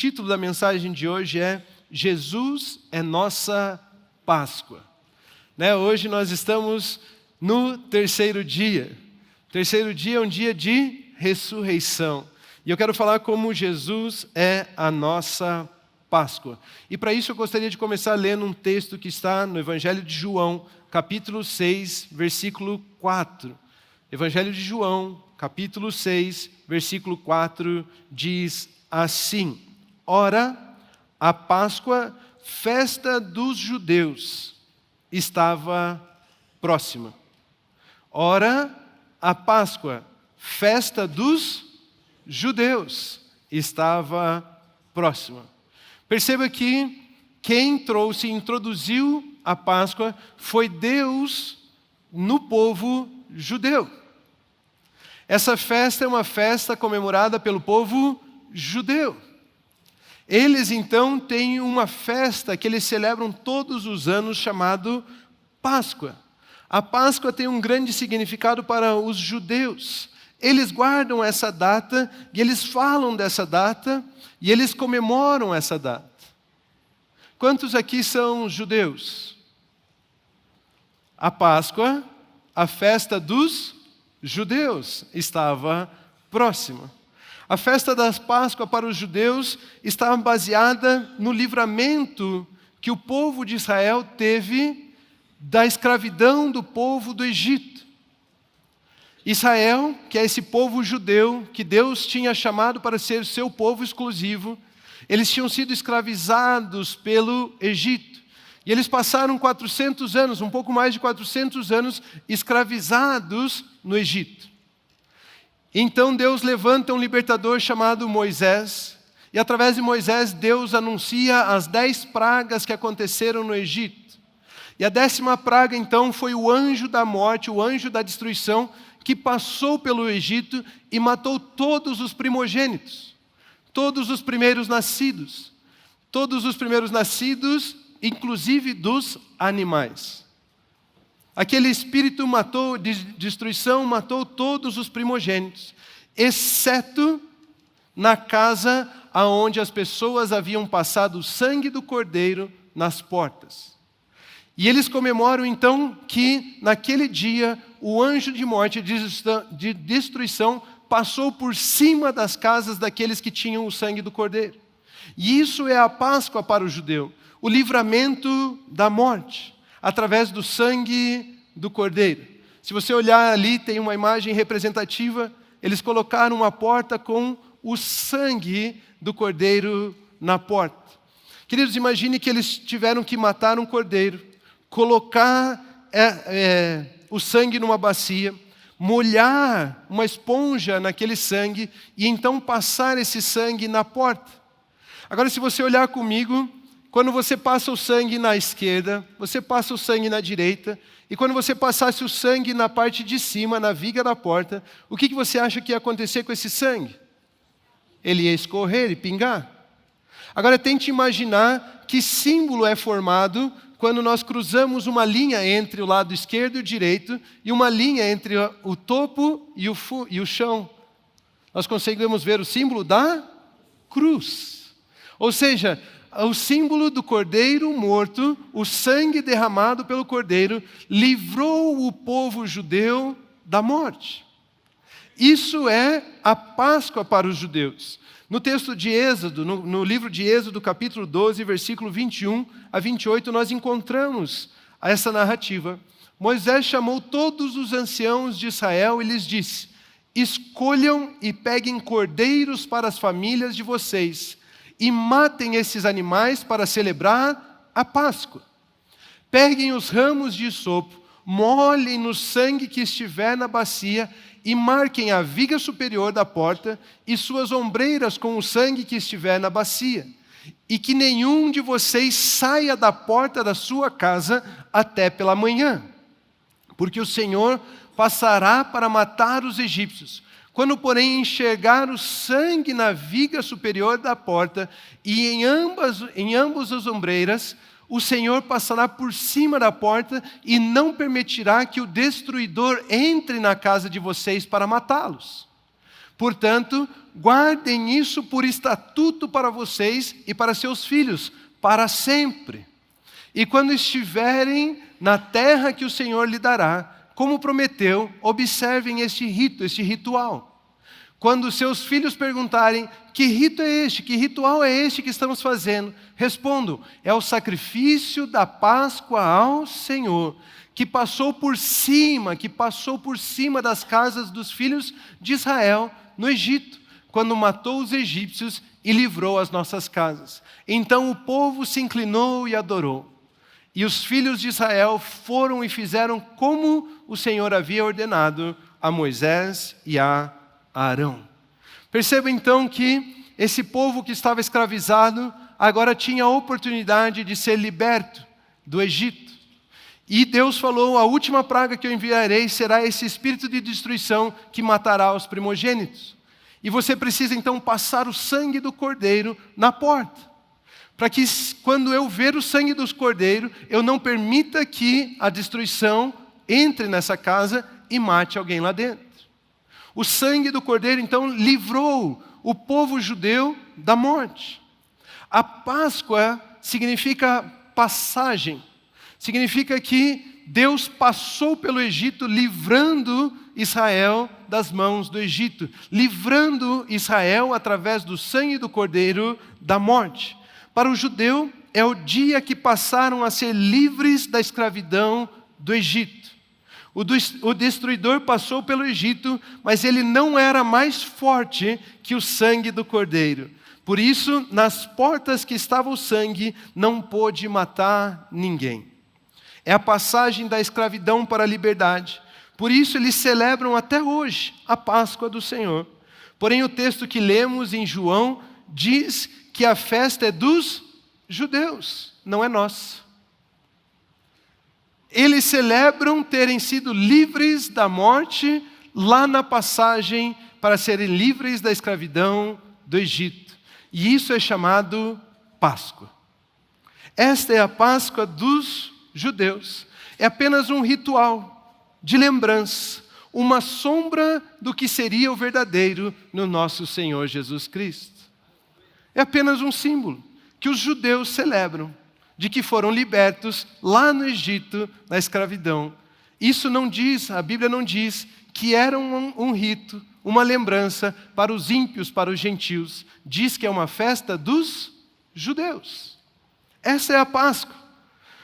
título da mensagem de hoje é Jesus é nossa Páscoa. Hoje nós estamos no terceiro dia. O terceiro dia é um dia de ressurreição. E eu quero falar como Jesus é a nossa Páscoa. E para isso eu gostaria de começar lendo um texto que está no Evangelho de João, capítulo 6, versículo 4. Evangelho de João, capítulo 6, versículo 4, diz assim: Ora, a Páscoa, festa dos judeus, estava próxima. Ora, a Páscoa, festa dos judeus, estava próxima. Perceba que quem introduziu a Páscoa foi Deus no povo judeu. Essa festa é uma festa comemorada pelo povo judeu. Eles então têm uma festa que eles celebram todos os anos chamado Páscoa. A Páscoa tem um grande significado para os judeus. Eles guardam essa data e eles falam dessa data e eles comemoram essa data. Quantos aqui são judeus? A Páscoa, a festa dos judeus, estava próxima. A festa da Páscoa para os judeus estava baseada no livramento que o povo de Israel teve da escravidão do povo do Egito. Israel, que é esse povo judeu que Deus tinha chamado para ser o seu povo exclusivo, eles tinham sido escravizados pelo Egito. E eles passaram 400 anos, um pouco mais de 400 anos, escravizados no Egito. Então Deus levanta um libertador chamado Moisés, e através de Moisés Deus anuncia as 10 pragas que aconteceram no Egito. E a 10ª praga então foi o anjo da morte, o anjo da destruição, que passou pelo Egito e matou todos os primogênitos, todos os primeiros nascidos, inclusive dos animais. Aquele espírito de destruição matou todos os primogênitos, exceto na casa aonde as pessoas haviam passado o sangue do cordeiro nas portas. E eles comemoram então que naquele dia o anjo de morte de destruição passou por cima das casas daqueles que tinham o sangue do cordeiro. E isso é a Páscoa para o judeu, o livramento da morte, através do sangue do cordeiro. Se você olhar ali, tem uma imagem representativa, eles colocaram uma porta com o sangue do cordeiro na porta. Queridos, imagine que eles tiveram que matar um cordeiro, colocar o sangue numa bacia, molhar uma esponja naquele sangue e então passar esse sangue na porta. Agora, se você olhar comigo, quando você passa o sangue na esquerda, você passa o sangue na direita, e quando você passasse o sangue na parte de cima, na viga da porta, o que você acha que ia acontecer com esse sangue? Ele ia escorrer e pingar. Agora tente imaginar que símbolo é formado quando nós cruzamos uma linha entre o lado esquerdo e o direito, e uma linha entre o topo e o chão. Nós conseguimos ver o símbolo da cruz. Ou seja, o símbolo do cordeiro morto, o sangue derramado pelo cordeiro, livrou o povo judeu da morte. Isso é a Páscoa para os judeus. No texto de Êxodo, no livro de Êxodo, capítulo 12, versículo 21 a 28, nós encontramos essa narrativa. Moisés chamou todos os anciãos de Israel e lhes disse: escolham e peguem cordeiros para as famílias de vocês, e matem esses animais para celebrar a Páscoa. Peguem os ramos de isopo, molhem no sangue que estiver na bacia e marquem a viga superior da porta e suas ombreiras com o sangue que estiver na bacia. E que nenhum de vocês saia da porta da sua casa até pela manhã, porque o Senhor passará para matar os egípcios. Quando, porém, enxergar o sangue na viga superior da porta e em ambas as ombreiras, o Senhor passará por cima da porta e não permitirá que o destruidor entre na casa de vocês para matá-los. Portanto, guardem isso por estatuto para vocês e para seus filhos, para sempre. E quando estiverem na terra que o Senhor lhe dará, como prometeu, observem este rito, este ritual. Quando seus filhos perguntarem, que rito é este, que ritual é este que estamos fazendo? Respondam, é o sacrifício da Páscoa ao Senhor, que passou por cima das casas dos filhos de Israel no Egito, quando matou os egípcios e livrou as nossas casas. Então o povo se inclinou e adorou. E os filhos de Israel foram e fizeram como o Senhor havia ordenado a Moisés e a Arão. Perceba então que esse povo que estava escravizado agora tinha a oportunidade de ser liberto do Egito. E Deus falou, a última praga que eu enviarei será esse espírito de destruição que matará os primogênitos. E você precisa então passar o sangue do cordeiro na porta, para que quando eu ver o sangue dos cordeiros, eu não permita que a destruição entre nessa casa e mate alguém lá dentro. O sangue do cordeiro então livrou o povo judeu da morte. A Páscoa significa passagem. Significa que Deus passou pelo Egito livrando Israel das mãos do Egito, livrando Israel através do sangue do cordeiro da morte. Para o judeu é o dia que passaram a ser livres da escravidão do Egito. O destruidor passou pelo Egito, mas ele não era mais forte que o sangue do cordeiro. Por isso, nas portas que estava o sangue, não pôde matar ninguém. É a passagem da escravidão para a liberdade. Por isso, eles celebram até hoje a Páscoa do Senhor. Porém, o texto que lemos em João diz que a festa é dos judeus, não é nossa. Eles celebram terem sido livres da morte lá na passagem para serem livres da escravidão do Egito. E isso é chamado Páscoa. Esta é a Páscoa dos judeus. É apenas um ritual de lembrança, uma sombra do que seria o verdadeiro no nosso Senhor Jesus Cristo. É apenas um símbolo que os judeus celebram, de que foram libertos lá no Egito, na escravidão. Isso não diz, a Bíblia não diz, que era um rito, uma lembrança para os ímpios, para os gentios. Diz que é uma festa dos judeus. Essa é a Páscoa.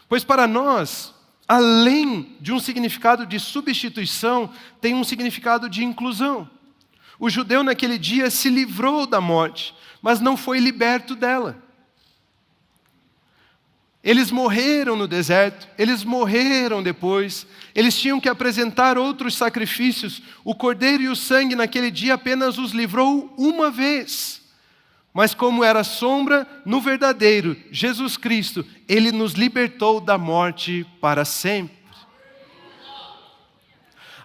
Pois para nós, além de um significado de substituição, tem um significado de inclusão. O judeu naquele dia se livrou da morte, mas não foi liberto dela. Eles morreram no deserto, eles morreram depois, eles tinham que apresentar outros sacrifícios. O cordeiro e o sangue naquele dia apenas os livrou uma vez. Mas como era sombra, no verdadeiro, Jesus Cristo, Ele nos libertou da morte para sempre.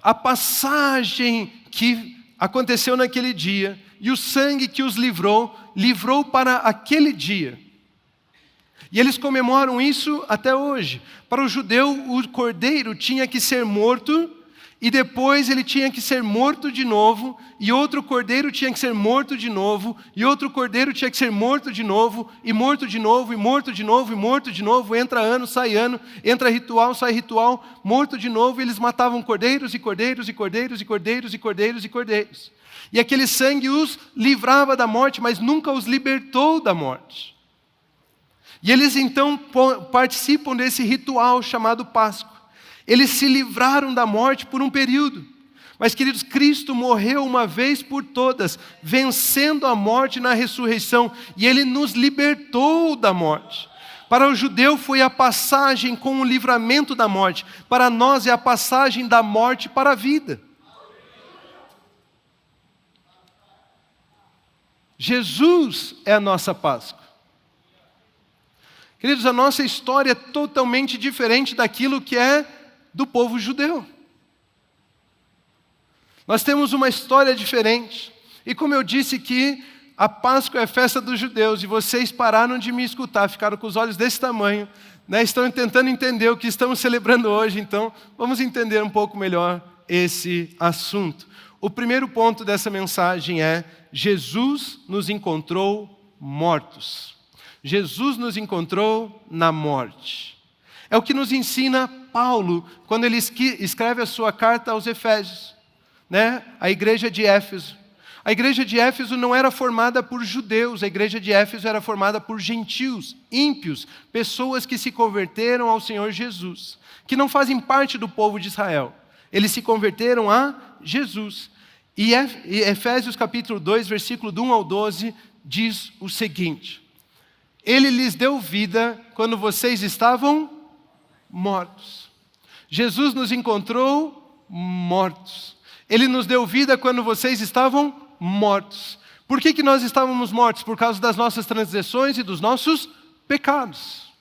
A passagem que aconteceu naquele dia e o sangue que os livrou, livrou para aquele dia. E eles comemoram isso até hoje. Para o judeu, o cordeiro tinha que ser morto, e depois ele tinha que ser morto de novo, e outro cordeiro tinha que ser morto de novo, e outro cordeiro tinha que ser morto de novo, e morto de novo, e morto de novo, e morto de novo. Entra ano, sai ano, entra ritual, sai ritual, morto de novo. E eles matavam cordeiros, e cordeiros, e cordeiros, e cordeiros, e cordeiros, e cordeiros. E aquele sangue os livrava da morte, mas nunca os libertou da morte. E eles então participam desse ritual chamado Páscoa. Eles se livraram da morte por um período. Mas, queridos, Cristo morreu uma vez por todas, vencendo a morte na ressurreição. E Ele nos libertou da morte. Para o judeu foi a passagem com o livramento da morte. Para nós é a passagem da morte para a vida. Jesus é a nossa Páscoa. Queridos, a nossa história é totalmente diferente daquilo que é do povo judeu. Nós temos uma história diferente. E como eu disse que a Páscoa é a festa dos judeus, e vocês pararam de me escutar, ficaram com os olhos desse tamanho, né? Estão tentando entender o que estamos celebrando hoje, então vamos entender um pouco melhor esse assunto. O primeiro ponto dessa mensagem é: Jesus nos encontrou mortos. Jesus nos encontrou na morte. É o que nos ensina Paulo quando ele escreve a sua carta aos Efésios, né? A igreja de Éfeso. A igreja de Éfeso não era formada por judeus, a igreja de Éfeso era formada por gentios, ímpios, pessoas que se converteram ao Senhor Jesus, que não fazem parte do povo de Israel. Eles se converteram a Jesus. E Efésios capítulo 2, versículo do 1 ao 12, diz o seguinte: Ele lhes deu vida quando vocês estavam mortos. Jesus nos encontrou mortos. Ele nos deu vida quando vocês estavam mortos. Por que nós estávamos mortos? Por causa das nossas transgressões e dos nossos pecados,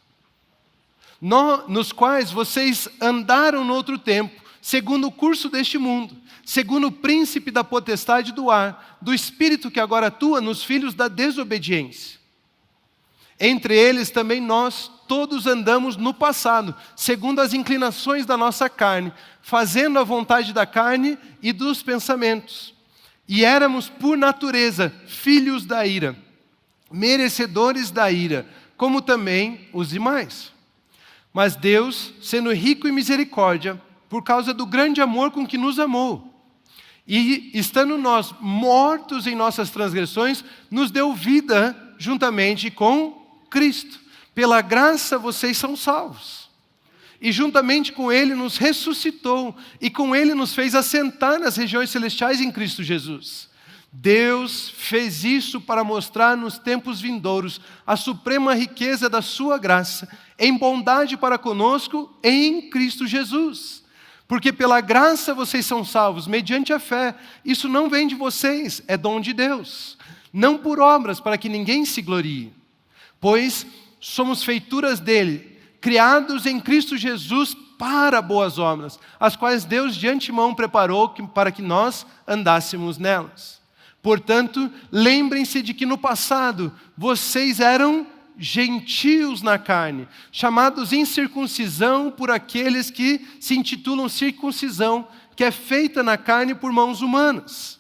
nos quais vocês andaram no outro tempo, segundo o curso deste mundo, segundo o príncipe da potestade do ar, do espírito que agora atua nos filhos da desobediência. Entre eles também nós todos andamos no passado, segundo as inclinações da nossa carne, fazendo a vontade da carne e dos pensamentos. E éramos, por natureza, filhos da ira, merecedores da ira, como também os demais. Mas Deus, sendo rico em misericórdia, por causa do grande amor com que nos amou, e estando nós mortos em nossas transgressões, nos deu vida juntamente com Cristo. Pela graça vocês são salvos. E juntamente com Ele nos ressuscitou, e com Ele nos fez assentar nas regiões celestiais em Cristo Jesus. Deus fez isso para mostrar nos tempos vindouros a suprema riqueza da sua graça, em bondade para conosco em Cristo Jesus. Porque pela graça vocês são salvos, mediante a fé. Isso não vem de vocês, é dom de Deus. Não por obras, para que ninguém se glorie. Pois somos feituras dele, criados em Cristo Jesus para boas obras, as quais Deus de antemão preparou para que nós andássemos nelas. Portanto, lembrem-se de que no passado vocês eram gentios na carne, chamados incircuncisão por aqueles que se intitulam circuncisão, que é feita na carne por mãos humanas.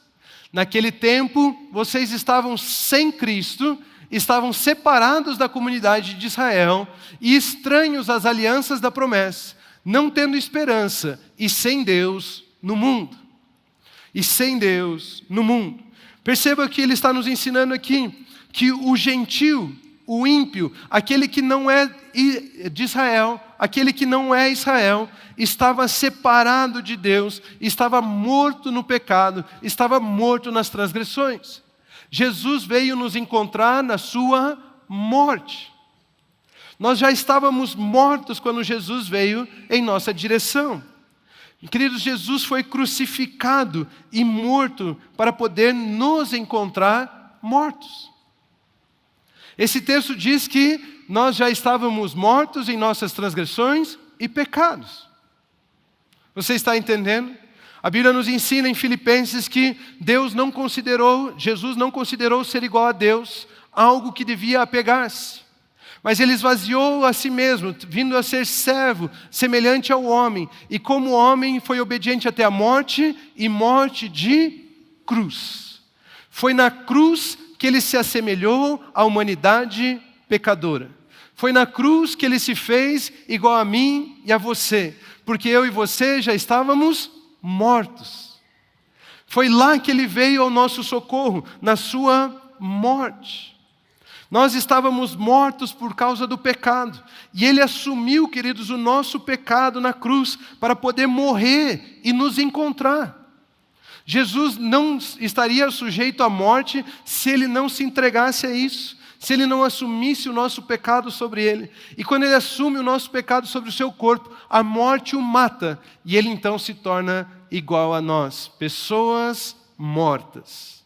Naquele tempo, vocês estavam sem Cristo, estavam separados da comunidade de Israel e estranhos às alianças da promessa, não tendo esperança e sem Deus no mundo. E sem Deus no mundo. Perceba que ele está nos ensinando aqui que o gentio, o ímpio, aquele que não é de Israel, aquele que não é Israel, estava separado de Deus, estava morto no pecado, estava morto nas transgressões. Jesus veio nos encontrar na sua morte. Nós já estávamos mortos quando Jesus veio em nossa direção. Queridos, Jesus foi crucificado e morto para poder nos encontrar mortos. Esse texto diz que nós já estávamos mortos em nossas transgressões e pecados. Você está entendendo? A Bíblia nos ensina em Filipenses que Jesus não considerou ser igual a Deus algo que devia apegar-se. Mas Ele esvaziou a si mesmo, vindo a ser servo, semelhante ao homem. E como homem foi obediente até a morte, e morte de cruz. Foi na cruz que Ele se assemelhou à humanidade pecadora. Foi na cruz que Ele se fez igual a mim e a você. Porque eu e você já estávamos mortos. Foi lá que Ele veio ao nosso socorro, na sua morte. Nós estávamos mortos por causa do pecado. E Ele assumiu, queridos, o nosso pecado na cruz para poder morrer e nos encontrar. Jesus não estaria sujeito à morte se Ele não se entregasse a isso, se Ele não assumisse o nosso pecado sobre Ele. E quando Ele assume o nosso pecado sobre o seu corpo, a morte o mata, e Ele então se torna igual a nós, pessoas mortas.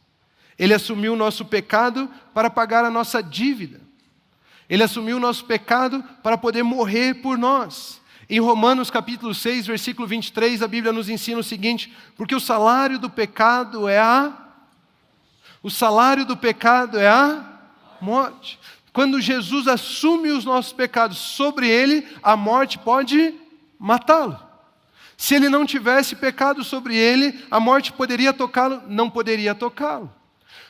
Ele assumiu o nosso pecado para pagar a nossa dívida. Ele assumiu o nosso pecado para poder morrer por nós. Em Romanos capítulo 6, versículo 23, a Bíblia nos ensina o seguinte: porque o salário do pecado é a morte. Quando Jesus assume os nossos pecados sobre Ele, a morte pode matá-lo. Se ele não tivesse pecado sobre ele, a morte poderia tocá-lo? Não poderia tocá-lo.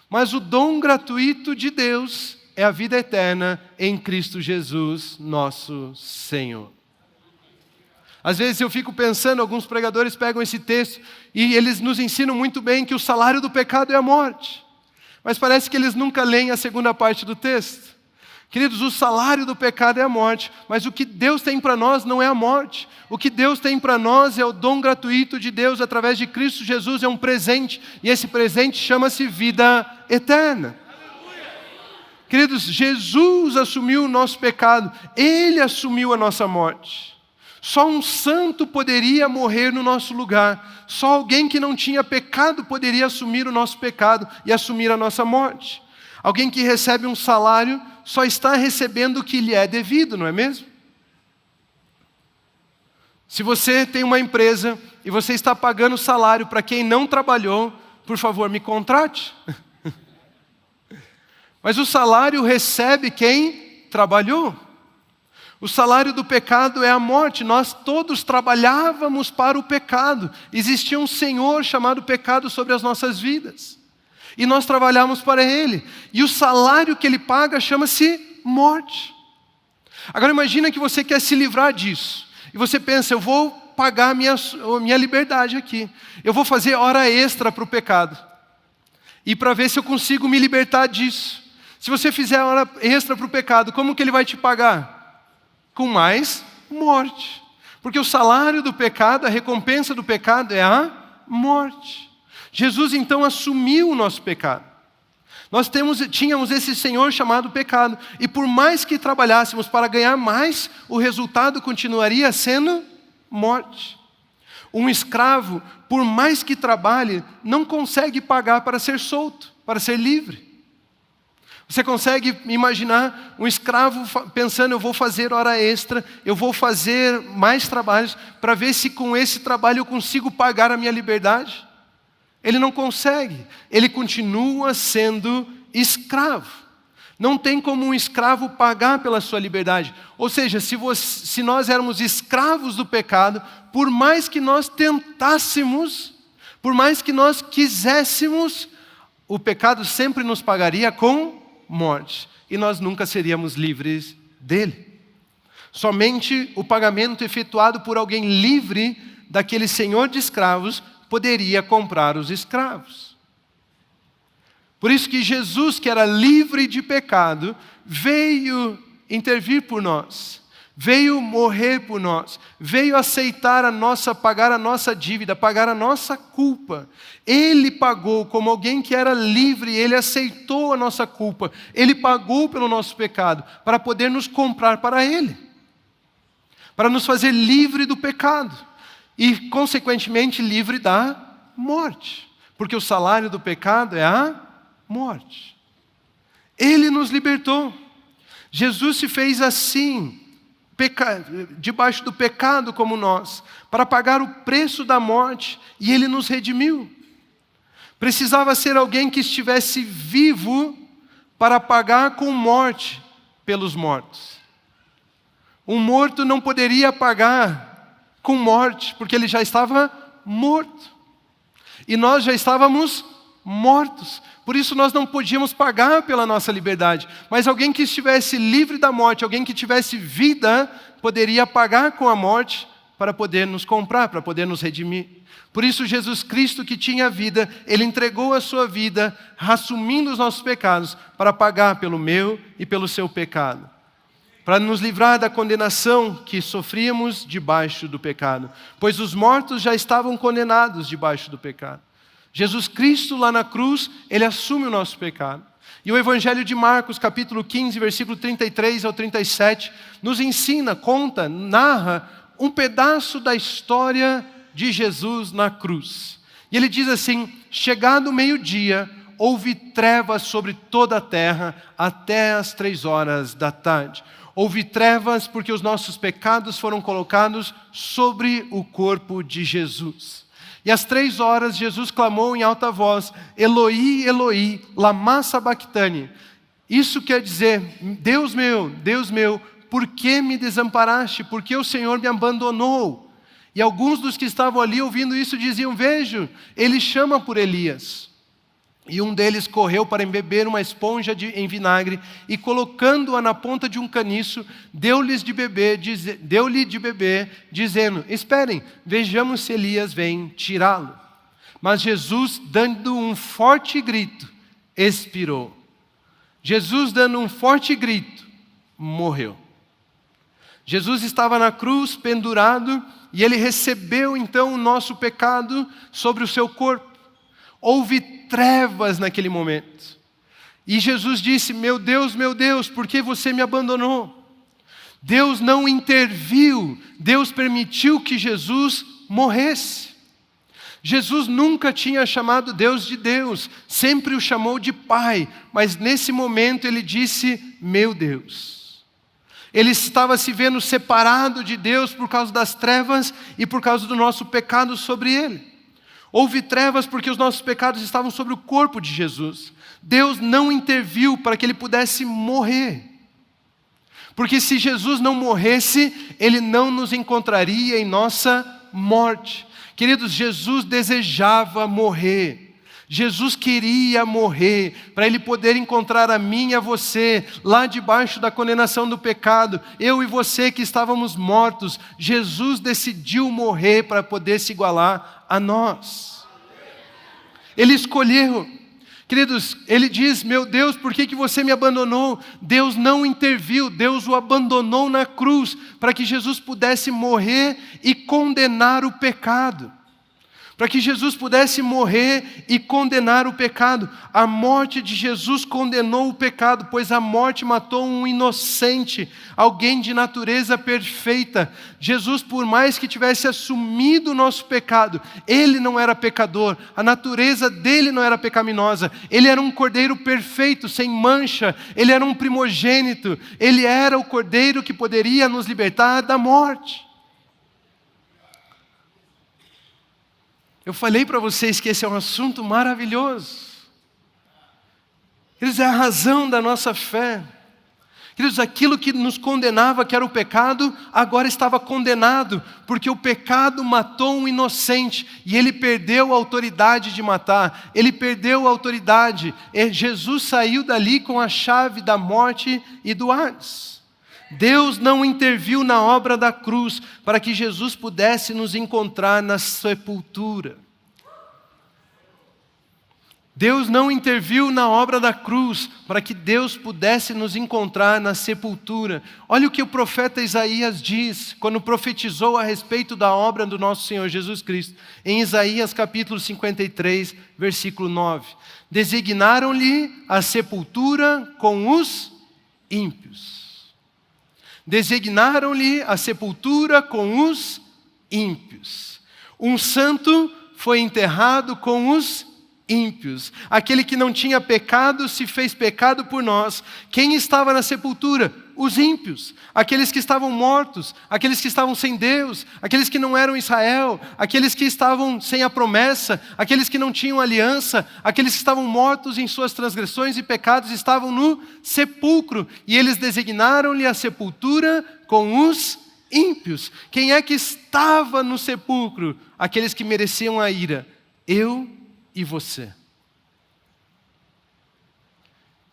Mas o dom gratuito de Deus é a vida eterna em Cristo Jesus, nosso Senhor. Às vezes eu fico pensando, alguns pregadores pegam esse texto e eles nos ensinam muito bem que o salário do pecado é a morte. Mas parece que eles nunca leem a segunda parte do texto. Queridos, o salário do pecado é a morte, mas o que Deus tem para nós não é a morte. O que Deus tem para nós é o dom gratuito de Deus através de Cristo Jesus, é um presente, e esse presente chama-se vida eterna. Queridos, Jesus assumiu o nosso pecado, Ele assumiu a nossa morte. Só um santo poderia morrer no nosso lugar, só alguém que não tinha pecado poderia assumir o nosso pecado e assumir a nossa morte. Alguém que recebe um salário só está recebendo o que lhe é devido, não é mesmo? Se você tem uma empresa e você está pagando salário para quem não trabalhou, por favor, me contrate. Mas o salário recebe quem trabalhou. O salário do pecado é a morte. Nós todos trabalhávamos para o pecado. Existia um senhor chamado pecado sobre as nossas vidas. E nós trabalhamos para ele. E o salário que ele paga chama-se morte. Agora imagina que você quer se livrar disso. E você pensa, eu vou pagar a minha liberdade aqui. Eu vou fazer hora extra para o pecado. E para ver se eu consigo me libertar disso. Se você fizer hora extra para o pecado, como que ele vai te pagar? Com mais morte. Porque o salário do pecado, a recompensa do pecado é a morte. Jesus então assumiu o nosso pecado. Nós tínhamos esse Senhor chamado pecado. E por mais que trabalhássemos para ganhar mais, o resultado continuaria sendo morte. Um escravo, por mais que trabalhe, não consegue pagar para ser solto, para ser livre. Você consegue imaginar um escravo pensando, eu vou fazer hora extra, eu vou fazer mais trabalhos, para ver se com esse trabalho eu consigo pagar a minha liberdade? Ele não consegue, ele continua sendo escravo. Não tem como um escravo pagar pela sua liberdade. Ou seja, se nós éramos escravos do pecado, por mais que nós tentássemos, por mais que nós quiséssemos, o pecado sempre nos pagaria com morte. E nós nunca seríamos livres dele. Somente o pagamento efetuado por alguém livre daquele senhor de escravos poderia comprar os escravos. Por isso que Jesus, que era livre de pecado, veio intervir por nós, veio morrer por nós, veio aceitar pagar a nossa dívida, pagar a nossa culpa. Ele pagou como alguém que era livre, ele aceitou a nossa culpa, ele pagou pelo nosso pecado, para poder nos comprar para ele, para nos fazer livre do pecado. E, consequentemente, livre da morte. Porque o salário do pecado é a morte. Ele nos libertou. Jesus se fez assim, debaixo do pecado como nós, para pagar o preço da morte, e Ele nos redimiu. Precisava ser alguém que estivesse vivo para pagar com morte pelos mortos. Um morto não poderia pagar com morte, porque ele já estava morto. E nós já estávamos mortos. Por isso nós não podíamos pagar pela nossa liberdade. Mas alguém que estivesse livre da morte, alguém que tivesse vida, poderia pagar com a morte para poder nos comprar, para poder nos redimir. Por isso Jesus Cristo, que tinha vida, Ele entregou a sua vida, assumindo os nossos pecados, para pagar pelo meu e pelo seu pecado. Para nos livrar da condenação que sofríamos debaixo do pecado. Pois os mortos já estavam condenados debaixo do pecado. Jesus Cristo lá na cruz, Ele assume o nosso pecado. E o Evangelho de Marcos, capítulo 15, versículo 33 ao 37, nos ensina, conta, narra um pedaço da história de Jesus na cruz. E ele diz assim, chegado o meio-dia, houve trevas sobre toda a terra até as 3 da tarde. Houve trevas porque os nossos pecados foram colocados sobre o corpo de Jesus. E às 3 Jesus clamou em alta voz, Eloi, Eloi, lama sabachthani. Isso quer dizer, Deus meu, por que me desamparaste? Por que o Senhor me abandonou? E alguns dos que estavam ali ouvindo isso diziam: vejo, ele chama por Elias. E um deles correu para embeber uma esponja em vinagre e, colocando-a na ponta de um caniço, deu-lhe de beber, dizendo: esperem, vejamos se Elias vem tirá-lo. Mas Jesus, dando um forte grito, expirou. Jesus, dando um forte grito, morreu. Jesus estava na cruz, pendurado, e ele recebeu então o nosso pecado sobre o seu corpo. Houve trevas naquele momento. E Jesus disse: meu Deus, por que você me abandonou? Deus não interviu, Deus permitiu que Jesus morresse. Jesus nunca tinha chamado Deus de Deus, sempre o chamou de Pai, mas nesse momento ele disse: meu Deus. Ele estava se vendo separado de Deus por causa das trevas e por causa do nosso pecado sobre ele. Houve trevas porque os nossos pecados estavam sobre o corpo de Jesus. Deus não interviu para que ele pudesse morrer. Porque se Jesus não morresse, ele não nos encontraria em nossa morte. Queridos, Jesus desejava morrer. Jesus queria morrer para ele poder encontrar a mim e a você lá debaixo da condenação do pecado. Eu e você que estávamos mortos, Jesus decidiu morrer para poder se igualar a nós. Ele escolheu. Queridos, ele diz: meu Deus, por que você me abandonou? Deus não interviu, Deus o abandonou na cruz para que Jesus pudesse morrer e condenar o pecado. Para que Jesus pudesse morrer e condenar o pecado. A morte de Jesus condenou o pecado, pois a morte matou um inocente, alguém de natureza perfeita. Jesus, por mais que tivesse assumido o nosso pecado, ele não era pecador, a natureza dele não era pecaminosa. Ele era um cordeiro perfeito, sem mancha, ele era um primogênito, ele era o cordeiro que poderia nos libertar da morte. Eu falei para vocês que esse é um assunto maravilhoso. Queridos, é a razão da nossa fé. Queridos, aquilo que nos condenava, que era o pecado, agora estava condenado, porque o pecado matou um inocente, e ele perdeu a autoridade de matar, ele perdeu a autoridade. Jesus saiu dali com a chave da morte e do Hades. Deus não interviu na obra da cruz para que Jesus pudesse nos encontrar na sepultura. Deus não interviu na obra da cruz para que Deus pudesse nos encontrar na sepultura. Olha o que o profeta Isaías diz quando profetizou a respeito da obra do nosso Senhor Jesus Cristo. Em Isaías capítulo 53, versículo 9. Designaram-lhe a sepultura com os ímpios. Designaram-lhe a sepultura com os ímpios. Um santo foi enterrado com os ímpios. Aquele que não tinha pecado se fez pecado por nós. Quem estava na sepultura? Os ímpios. Aqueles que estavam mortos, aqueles que estavam sem Deus, aqueles que não eram Israel, aqueles que estavam sem a promessa, aqueles que não tinham aliança, aqueles que estavam mortos em suas transgressões e pecados, estavam no sepulcro. E eles designaram-lhe a sepultura com os ímpios. Quem é que estava no sepulcro? Aqueles que mereciam a ira. Eu e você.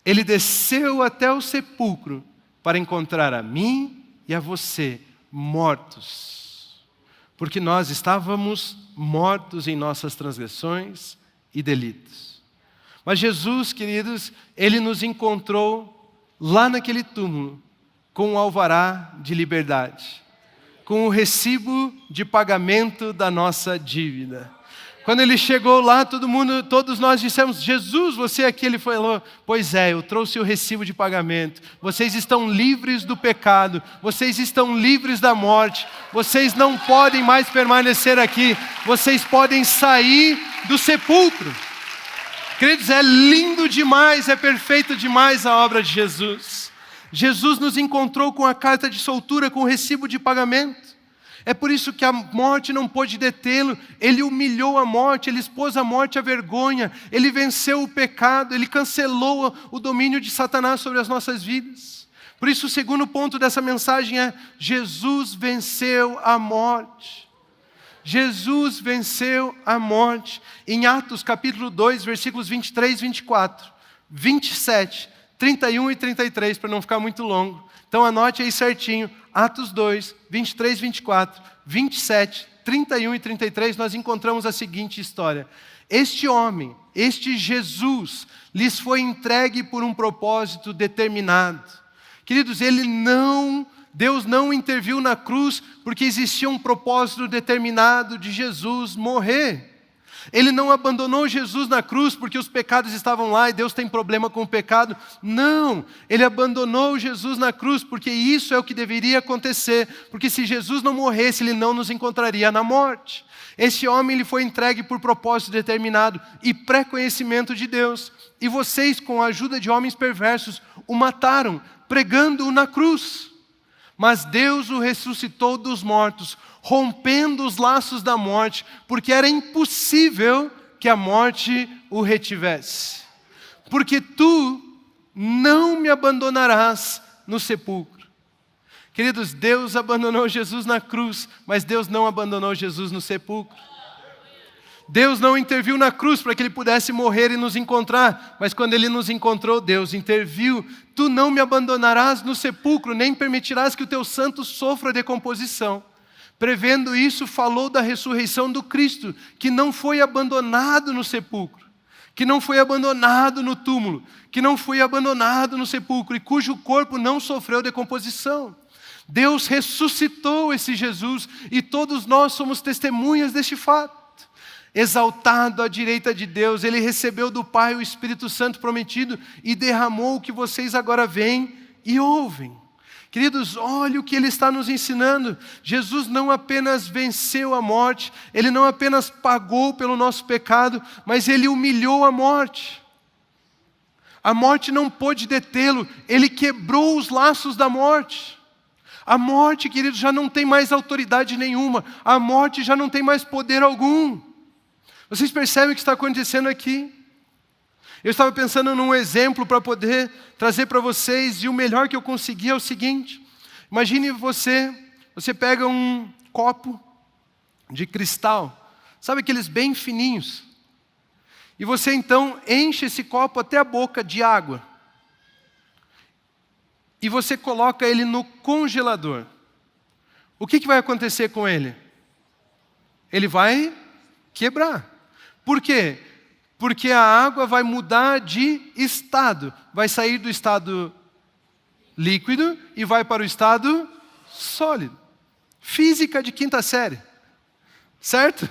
Ele desceu até o sepulcro para encontrar a mim e a você mortos, porque nós estávamos mortos em nossas transgressões e delitos. Mas Jesus, queridos, ele nos encontrou lá naquele túmulo com o alvará de liberdade, com o recibo de pagamento da nossa dívida. Quando ele chegou lá, todos nós dissemos: Jesus, você aqui? Ele falou: pois é, eu trouxe o recibo de pagamento. Vocês estão livres do pecado, vocês estão livres da morte, vocês não podem mais permanecer aqui, vocês podem sair do sepulcro. Queridos, é lindo demais, é perfeito demais a obra de Jesus. Jesus nos encontrou com a carta de soltura, com o recibo de pagamento. É por isso que a morte não pôde detê-lo. Ele humilhou a morte, ele expôs a morte à vergonha, ele venceu o pecado, ele cancelou o domínio de Satanás sobre as nossas vidas. Por isso o segundo ponto dessa mensagem é: Jesus venceu a morte. Jesus venceu a morte. Em Atos capítulo 2, versículos 23, 24, 27, 31 e 33, para não ficar muito longo. Então anote aí certinho, Atos 2, 23, 24, 27, 31 e 33, nós encontramos a seguinte história. Este homem, este Jesus, lhes foi entregue por um propósito determinado. Queridos, Deus não interviu na cruz porque existia um propósito determinado de Jesus morrer. Ele não abandonou Jesus na cruz porque os pecados estavam lá e Deus tem problema com o pecado. Não, Ele abandonou Jesus na cruz porque isso é o que deveria acontecer. Porque se Jesus não morresse, Ele não nos encontraria na morte. Esse homem, ele foi entregue por propósito determinado e pré-conhecimento de Deus. E vocês, com a ajuda de homens perversos, o mataram, pregando-o na cruz. Mas Deus o ressuscitou dos mortos, rompendo os laços da morte, porque era impossível que a morte o retivesse. Porque tu não me abandonarás no sepulcro. Queridos, Deus abandonou Jesus na cruz, mas Deus não abandonou Jesus no sepulcro. Deus não interviu na cruz para que Ele pudesse morrer e nos encontrar, mas quando Ele nos encontrou, Deus interviu. Tu não me abandonarás no sepulcro, nem permitirás que o teu santo sofra decomposição. Prevendo isso, falou da ressurreição do Cristo, que não foi abandonado no sepulcro, que não foi abandonado no túmulo, que não foi abandonado no sepulcro, e cujo corpo não sofreu decomposição. Deus ressuscitou esse Jesus, e todos nós somos testemunhas deste fato. Exaltado à direita de Deus, Ele recebeu do Pai o Espírito Santo prometido e derramou o que vocês agora veem e ouvem. Queridos, olha o que Ele está nos ensinando. Jesus não apenas venceu a morte, Ele não apenas pagou pelo nosso pecado, mas Ele humilhou a morte. A morte não pôde detê-lo, Ele quebrou os laços da morte. A morte, queridos, já não tem mais autoridade nenhuma, a morte já não tem mais poder algum. Vocês percebem o que está acontecendo aqui? Eu estava pensando num exemplo para poder trazer para vocês, e o melhor que eu consegui é o seguinte. Imagine você pega um copo de cristal, sabe aqueles bem fininhos? E você então enche esse copo até a boca de água. E você coloca ele no congelador. O que vai acontecer com ele? Ele vai quebrar. Por quê? Porque a água vai mudar de estado. Vai sair do estado líquido e vai para o estado sólido. Física de quinta série. Certo?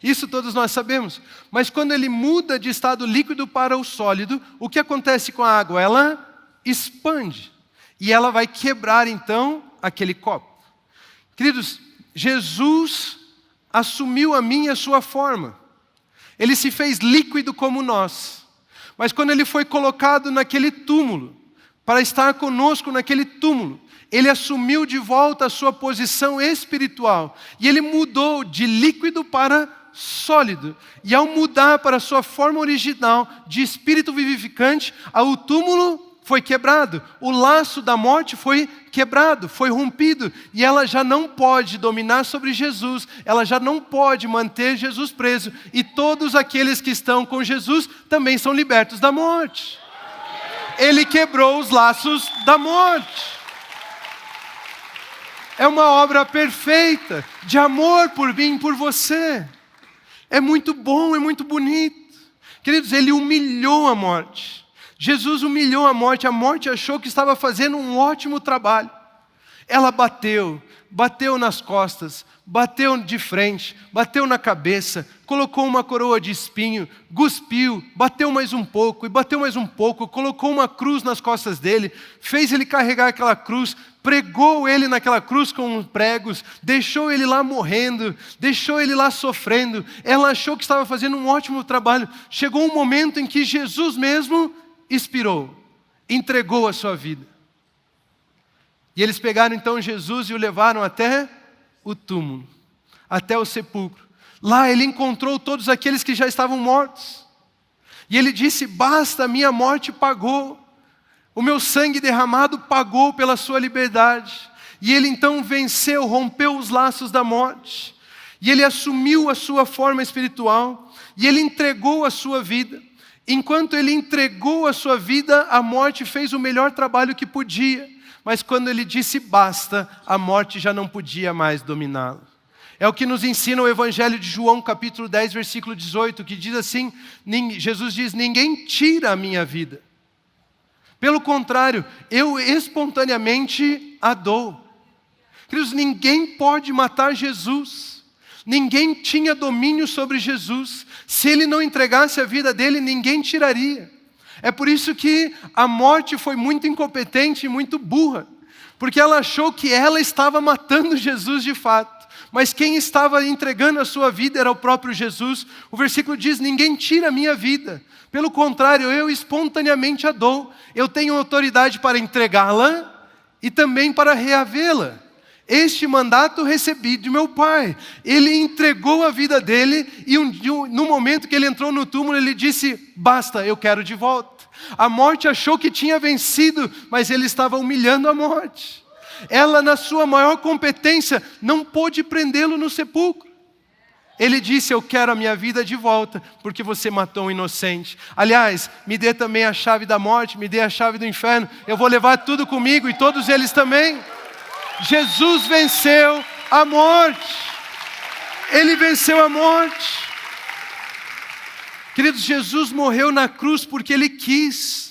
Isso todos nós sabemos. Mas quando ele muda de estado líquido para o sólido, o que acontece com a água? Ela expande. E ela vai quebrar então aquele copo. Queridos, Jesus assumiu a minha e a sua forma. Ele se fez líquido como nós. Mas quando Ele foi colocado naquele túmulo, para estar conosco naquele túmulo, Ele assumiu de volta a sua posição espiritual. E Ele mudou de líquido para sólido. E ao mudar para a sua forma original, de espírito vivificante, o túmulo foi quebrado, o laço da morte foi quebrado, foi rompido, e ela já não pode dominar sobre Jesus, ela já não pode manter Jesus preso, e todos aqueles que estão com Jesus também são libertos da morte. Ele quebrou os laços da morte. É uma obra perfeita, de amor por mim e por você. É muito bom, é muito bonito. Queridos, Ele humilhou a morte. Jesus humilhou a morte achou que estava fazendo um ótimo trabalho. Ela bateu nas costas, bateu de frente, bateu na cabeça, colocou uma coroa de espinho, cuspiu, bateu mais um pouco, e bateu mais um pouco, colocou uma cruz nas costas dele, fez ele carregar aquela cruz, pregou ele naquela cruz com pregos, deixou ele lá morrendo, deixou ele lá sofrendo. Ela achou que estava fazendo um ótimo trabalho. Chegou um momento em que Jesus mesmo expirou, entregou a sua vida. E eles pegaram então Jesus e o levaram até o túmulo, até o sepulcro. Lá ele encontrou todos aqueles que já estavam mortos. E ele disse: basta, a minha morte pagou. O meu sangue derramado pagou pela sua liberdade. E ele então venceu, rompeu os laços da morte. E ele assumiu a sua forma espiritual, e ele entregou a sua vida. Enquanto ele entregou a sua vida, a morte fez o melhor trabalho que podia. Mas quando ele disse basta, a morte já não podia mais dominá-lo. É o que nos ensina o Evangelho de João, capítulo 10, versículo 18, que diz assim, Jesus diz, ninguém tira a minha vida. Pelo contrário, eu espontaneamente a dou. Queridos, ninguém pode matar Jesus. Ninguém tinha domínio sobre Jesus. Se ele não entregasse a vida dele, ninguém tiraria. É por isso que a morte foi muito incompetente e muito burra. Porque ela achou que ela estava matando Jesus de fato. Mas quem estava entregando a sua vida era o próprio Jesus. O versículo diz, ninguém tira a minha vida. Pelo contrário, eu espontaneamente a dou. Eu tenho autoridade para entregá-la e também para reavê-la. Este mandato recebi de meu Pai. Ele entregou a vida dele e no momento que ele entrou no túmulo, ele disse, basta, eu quero de volta. A morte achou que tinha vencido, mas ele estava humilhando a morte. Ela, na sua maior competência, não pôde prendê-lo no sepulcro. Ele disse, eu quero a minha vida de volta, porque você matou um inocente. Aliás, me dê também a chave da morte, me dê a chave do inferno. Eu vou levar tudo comigo e todos eles também. Jesus venceu a morte. Ele venceu a morte. Queridos, Jesus morreu na cruz porque Ele quis.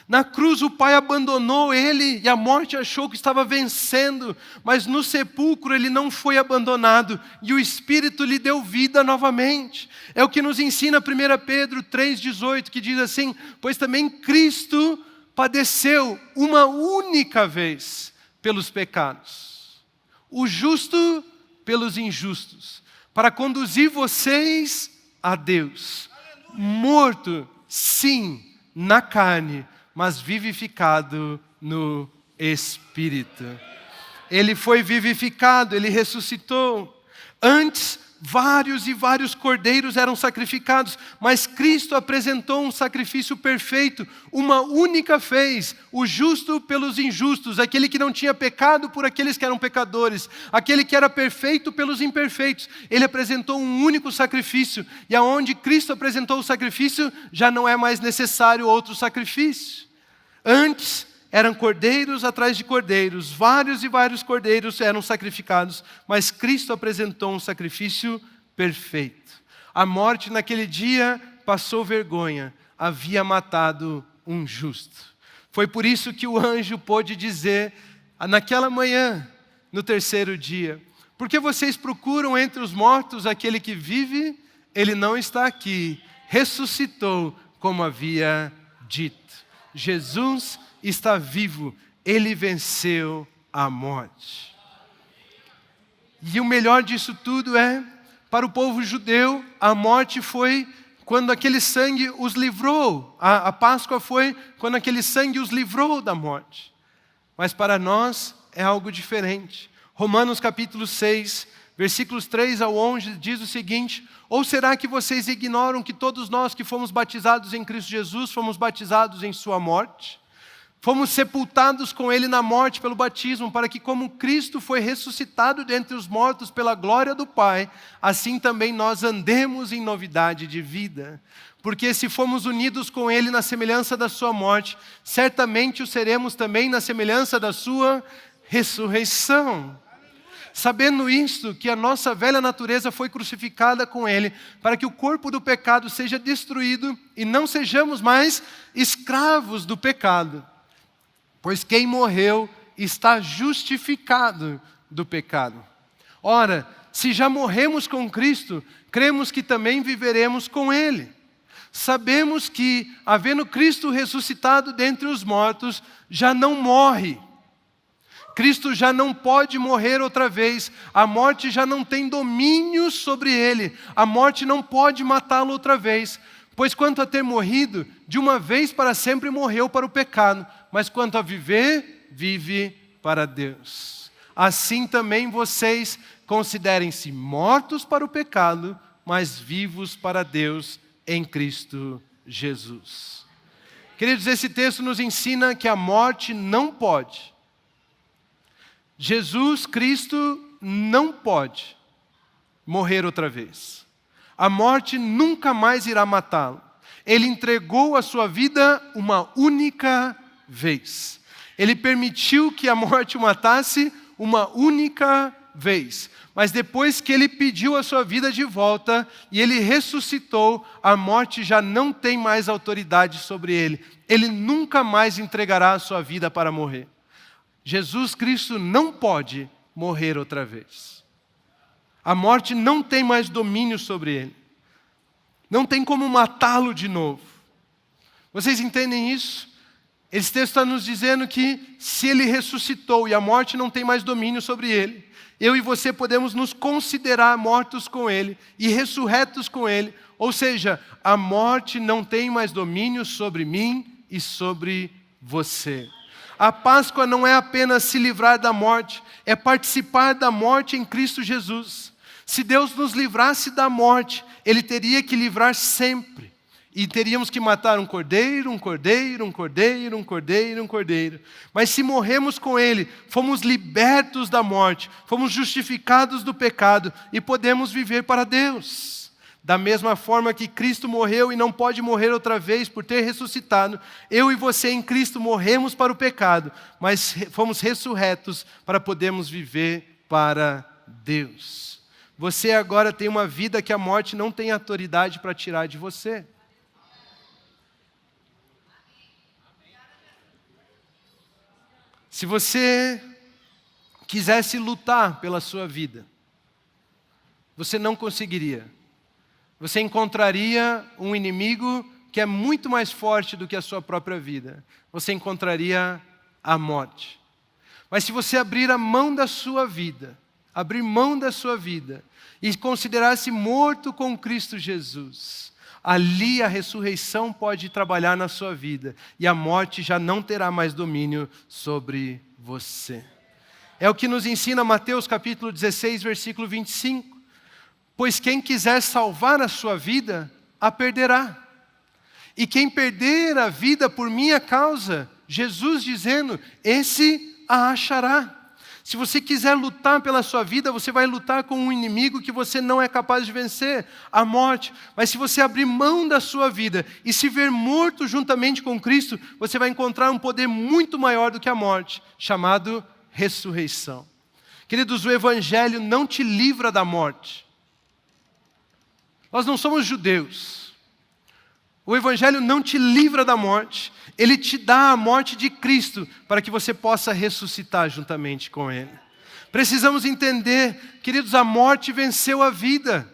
Na cruz o Pai abandonou Ele e a morte achou que estava vencendo. Mas no sepulcro Ele não foi abandonado e o Espírito lhe deu vida novamente. É o que nos ensina 1 Pedro 3,18, que diz assim, pois também Cristo padeceu uma única vez pelos pecados, o justo pelos injustos, para conduzir vocês a Deus, morto, sim, na carne, mas vivificado no Espírito. Ele foi vivificado, Ele ressuscitou. Antes, vários e vários cordeiros eram sacrificados, mas Cristo apresentou um sacrifício perfeito, uma única vez, o justo pelos injustos, aquele que não tinha pecado por aqueles que eram pecadores, aquele que era perfeito pelos imperfeitos. Ele apresentou um único sacrifício, e aonde Cristo apresentou o sacrifício, já não é mais necessário outro sacrifício. Antes, eram cordeiros atrás de cordeiros, vários e vários cordeiros eram sacrificados, mas Cristo apresentou um sacrifício perfeito. A morte naquele dia passou vergonha, havia matado um justo. Foi por isso que o anjo pôde dizer, naquela manhã, no terceiro dia, porque vocês procuram entre os mortos aquele que vive, ele não está aqui, ressuscitou como havia dito. Jesus está vivo, Ele venceu a morte. E o melhor disso tudo é, para o povo judeu, a morte foi quando aquele sangue os livrou. A Páscoa foi quando aquele sangue os livrou da morte. Mas para nós é algo diferente. Romanos capítulo 6, versículos 3 ao 11 diz o seguinte, ou será que vocês ignoram que todos nós que fomos batizados em Cristo Jesus, fomos batizados em sua morte? Fomos sepultados com Ele na morte pelo batismo, para que como Cristo foi ressuscitado dentre os mortos pela glória do Pai, assim também nós andemos em novidade de vida. Porque se fomos unidos com Ele na semelhança da sua morte, certamente o seremos também na semelhança da sua ressurreição. Sabendo isto, que a nossa velha natureza foi crucificada com Ele, para que o corpo do pecado seja destruído e não sejamos mais escravos do pecado. Pois quem morreu está justificado do pecado. Ora, se já morremos com Cristo, cremos que também viveremos com Ele. Sabemos que, havendo Cristo ressuscitado dentre os mortos, já não morre. Cristo já não pode morrer outra vez, a morte já não tem domínio sobre Ele, a morte não pode matá-lo outra vez, pois quanto a ter morrido, de uma vez para sempre morreu para o pecado, mas quanto a viver, vive para Deus. Assim também vocês considerem-se mortos para o pecado, mas vivos para Deus em Cristo Jesus. Queridos, esse texto nos ensina que a morte não pode. Jesus Cristo não pode morrer outra vez. A morte nunca mais irá matá-lo. Ele entregou a sua vida uma única vez. Ele permitiu que a morte o matasse uma única vez. Mas depois que ele pediu a sua vida de volta e ele ressuscitou, a morte já não tem mais autoridade sobre ele. Ele nunca mais entregará a sua vida para morrer. Jesus Cristo não pode morrer outra vez. A morte não tem mais domínio sobre ele. Não tem como matá-lo de novo. Vocês entendem isso? Esse texto está nos dizendo que se ele ressuscitou e a morte não tem mais domínio sobre ele, eu e você podemos nos considerar mortos com ele e ressurretos com ele. Ou seja, a morte não tem mais domínio sobre mim e sobre você. A Páscoa não é apenas se livrar da morte, é participar da morte em Cristo Jesus. Se Deus nos livrasse da morte, Ele teria que livrar sempre. E teríamos que matar um cordeiro, um cordeiro, um cordeiro, um cordeiro, um cordeiro. Mas se morremos com Ele, fomos libertos da morte, fomos justificados do pecado e podemos viver para Deus. Da mesma forma que Cristo morreu e não pode morrer outra vez por ter ressuscitado, eu e você em Cristo morremos para o pecado, mas fomos ressurretos para podermos viver para Deus. Você agora tem uma vida que a morte não tem autoridade para tirar de você. Se você quisesse lutar pela sua vida, você não conseguiria. Você encontraria um inimigo que é muito mais forte do que a sua própria vida. Você encontraria a morte. Mas se você abrir a mão da sua vida, abrir mão da sua vida e considerar-se morto com Cristo Jesus, ali a ressurreição pode trabalhar na sua vida e a morte já não terá mais domínio sobre você. É o que nos ensina Mateus capítulo 16, versículo 25. Pois quem quiser salvar a sua vida, a perderá. E quem perder a vida por minha causa, Jesus dizendo, esse a achará. Se você quiser lutar pela sua vida, você vai lutar com um inimigo que você não é capaz de vencer, a morte. Mas se você abrir mão da sua vida e se ver morto juntamente com Cristo, você vai encontrar um poder muito maior do que a morte, chamado ressurreição. Queridos, o Evangelho não te livra da morte. Nós não somos judeus. O Evangelho não te livra da morte. Ele te dá a morte de Cristo para que você possa ressuscitar juntamente com Ele. Precisamos entender, queridos, a morte venceu a vida.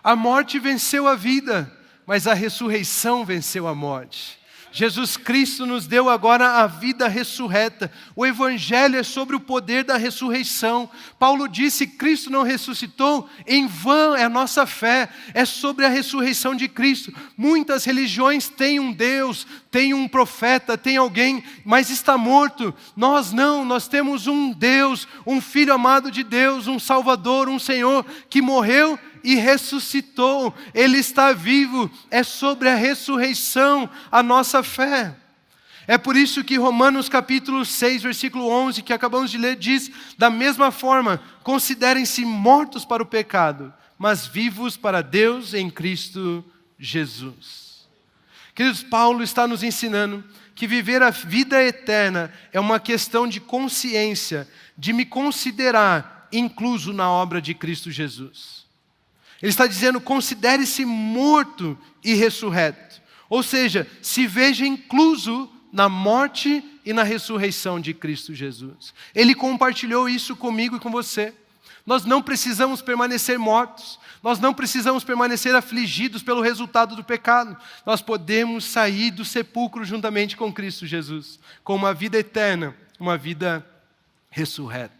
A morte venceu a vida, mas a ressurreição venceu a morte. Jesus Cristo nos deu agora a vida ressurreta. O Evangelho é sobre o poder da ressurreição. Paulo disse, Cristo não ressuscitou, em vão é a nossa fé. É sobre a ressurreição de Cristo. Muitas religiões têm um Deus, têm um profeta, têm alguém, mas está morto. Nós não, nós temos um Deus, um Filho amado de Deus, um Salvador, um Senhor que morreu e ressuscitou, Ele está vivo, é sobre a ressurreição a nossa fé. É por isso que Romanos capítulo 6, versículo 11, que acabamos de ler, diz, da mesma forma, considerem-se mortos para o pecado, mas vivos para Deus em Cristo Jesus. Queridos, Paulo está nos ensinando que viver a vida eterna é uma questão de consciência, de me considerar incluso na obra de Cristo Jesus. Ele está dizendo, considere-se morto e ressurreto. Ou seja, se veja incluso na morte e na ressurreição de Cristo Jesus. Ele compartilhou isso comigo e com você. Nós não precisamos permanecer mortos. Nós não precisamos permanecer afligidos pelo resultado do pecado. Nós podemos sair do sepulcro juntamente com Cristo Jesus, com uma vida eterna, uma vida ressurreta.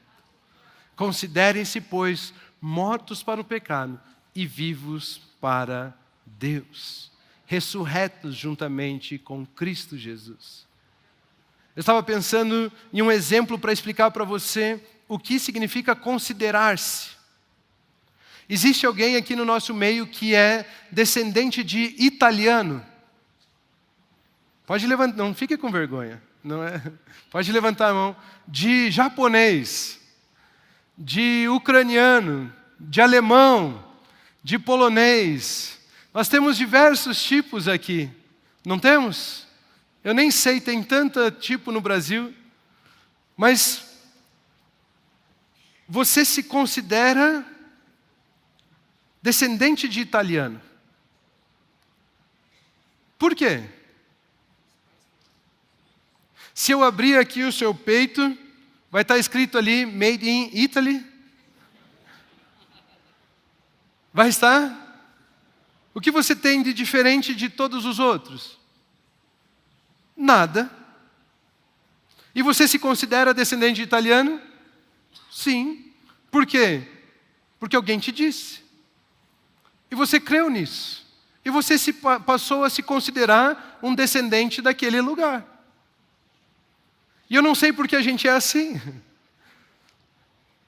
Considerem-se, pois, mortos para o pecado e vivos para Deus, ressurretos juntamente com Cristo Jesus. Eu estava pensando em um exemplo para explicar para você o que significa considerar-se. Existe alguém aqui no nosso meio que é descendente de italiano? Pode levantar, não fique com vergonha, não é? Pode levantar a mão. De japonês, de ucraniano, de alemão, de polonês. Nós temos diversos tipos aqui, não temos? Eu nem sei, tem tanto tipo no Brasil. Mas você se considera descendente de italiano. Por quê? Se eu abrir aqui o seu peito, vai estar escrito ali, Made in Italy. Vai estar? O que você tem de diferente de todos os outros? Nada. E você se considera descendente de italiano? Sim. Por quê? Porque alguém te disse. E você creu nisso. E você passou a se considerar um descendente daquele lugar. E eu não sei por que a gente é assim.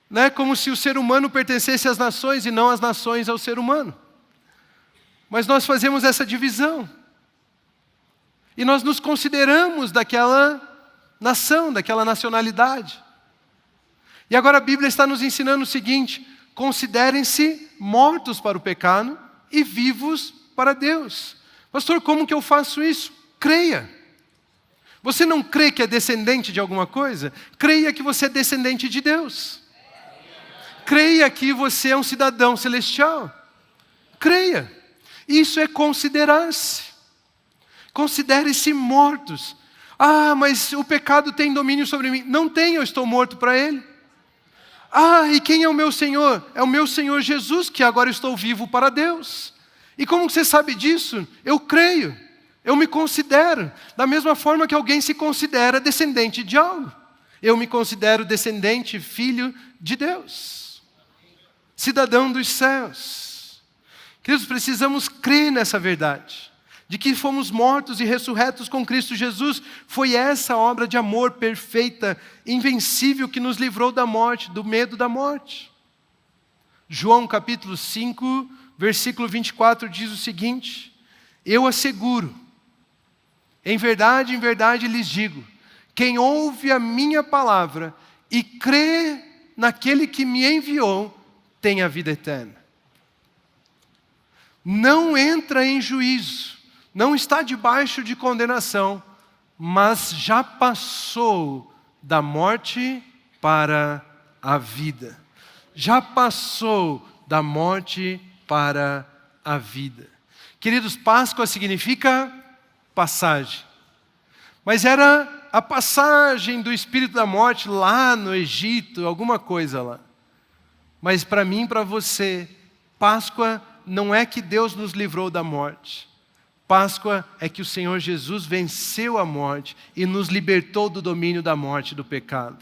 Né? Como se o ser humano pertencesse às nações e não as nações ao ser humano. Mas nós fazemos essa divisão. E nós nos consideramos daquela nação, daquela nacionalidade. E agora a Bíblia está nos ensinando o seguinte: considerem-se mortos para o pecado e vivos para Deus. Pastor, como que eu faço isso? Creia. Você não crê que é descendente de alguma coisa? Creia que você é descendente de Deus. Creia que você é um cidadão celestial. Creia. Isso é considerar-se. Considere-se mortos. Ah, mas o pecado tem domínio sobre mim. Não tem, eu estou morto para ele. Ah, e quem é o meu Senhor? É o meu Senhor Jesus, que agora estou vivo para Deus. E como você sabe disso? Eu creio, eu me considero. Da mesma forma que alguém se considera descendente de algo. Eu me considero descendente, filho de Deus. Cidadão dos céus. Queridos, precisamos crer nessa verdade. De que fomos mortos e ressurretos com Cristo Jesus. Foi essa obra de amor perfeita, invencível, que nos livrou da morte, do medo da morte. João capítulo 5, versículo 24 diz o seguinte: eu asseguro, em verdade lhes digo, quem ouve a minha palavra e crê naquele que me enviou, tem a vida eterna. Não entra em juízo, não está debaixo de condenação, mas já passou da morte para a vida. Já passou da morte para a vida. Queridos, Páscoa significa passagem. Mas era a passagem do espírito da morte lá no Egito, alguma coisa lá. Mas para mim e para você, Páscoa não é que Deus nos livrou da morte. Páscoa é que o Senhor Jesus venceu a morte e nos libertou do domínio da morte e do pecado.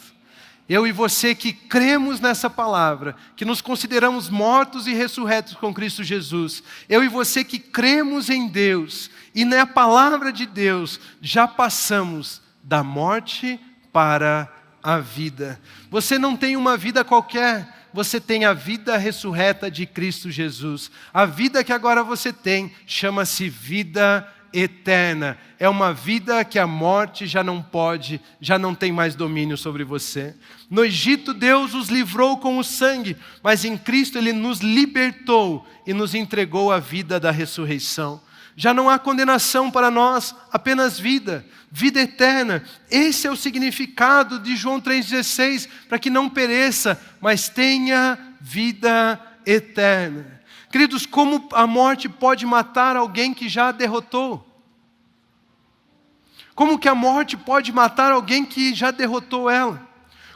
Eu e você que cremos nessa palavra, que nos consideramos mortos e ressurretos com Cristo Jesus, eu e você que cremos em Deus e na palavra de Deus, já passamos da morte para a vida. Você não tem uma vida qualquer. Você tem a vida ressurreta de Cristo Jesus. A vida que agora você tem chama-se vida eterna. É uma vida que a morte já não pode, já não tem mais domínio sobre você. No Egito, Deus os livrou com o sangue, mas em Cristo Ele nos libertou e nos entregou a vida da ressurreição. Já não há condenação para nós, apenas vida, vida eterna. Esse é o significado de João 3,16, para que não pereça, mas tenha vida eterna. Queridos, como a morte pode matar alguém que já derrotou? Como que a morte pode matar alguém que já derrotou ela?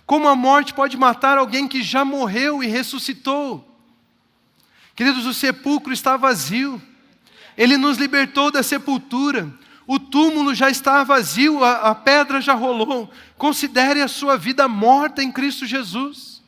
Como a morte pode matar alguém que já morreu e ressuscitou? Queridos, o sepulcro está vazio. Ele nos libertou da sepultura. O túmulo já está vazio, a pedra já rolou. Considere a sua vida morta em Cristo Jesus.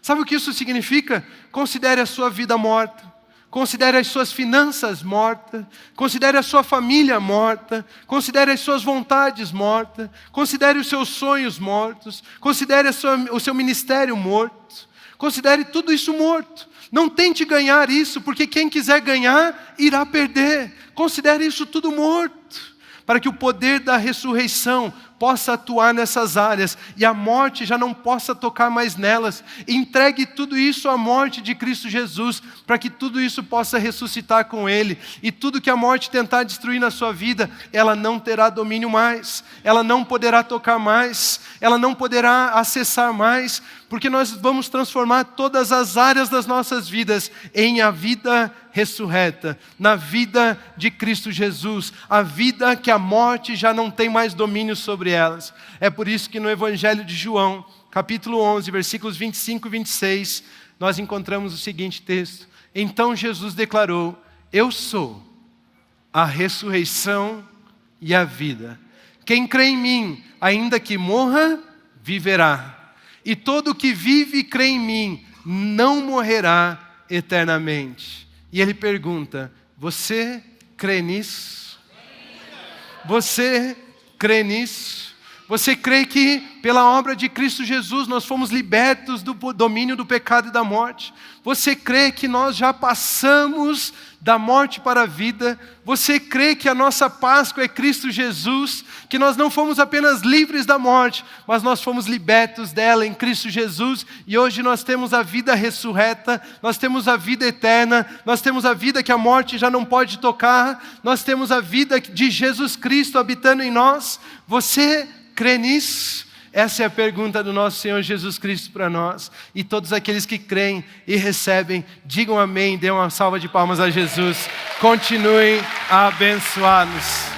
Sabe o que isso significa? Considere a sua vida morta. Considere as suas finanças mortas. Considere a sua família morta. Considere as suas vontades mortas. Considere os seus sonhos mortos. Considere o seu ministério morto. Considere tudo isso morto. Não tente ganhar isso, porque quem quiser ganhar, irá perder. Considere isso tudo morto. para que o poder da ressurreição possa atuar nessas áreas e a morte já não possa tocar mais nelas. Entregue tudo isso à morte de Cristo Jesus, para que tudo isso possa ressuscitar com Ele. E tudo que a morte tentar destruir na sua vida, ela não terá domínio mais, ela não poderá tocar mais, ela não poderá acessar mais, porque nós vamos transformar todas as áreas das nossas vidas em a vida ressurreta, na vida de Cristo Jesus, a vida que a morte já não tem mais domínio sobre elas. É por isso que no Evangelho de João, capítulo 11, versículos 25 e 26, nós encontramos o seguinte texto: então Jesus declarou: eu sou a ressurreição e a vida. Quem crê em mim, ainda que morra, viverá. E todo que vive e crê em mim, não morrerá eternamente. E ele pergunta: você crê nisso? Você crê nisso? Você crê que pela obra de Cristo Jesus nós fomos libertos do domínio do pecado e da morte? Você crê que nós já passamos da morte para a vida? Você crê que a nossa Páscoa é Cristo Jesus? Que nós não fomos apenas livres da morte, mas nós fomos libertos dela em Cristo Jesus, e hoje nós temos a vida ressurreta, nós temos a vida eterna, nós temos a vida que a morte já não pode tocar, nós temos a vida de Jesus Cristo habitando em nós. Você crê nisso? Essa é a pergunta do nosso Senhor Jesus Cristo para nós. E todos aqueles que creem e recebem, digam amém, dêem uma salva de palmas a Jesus. Continuem a abençoar-nos.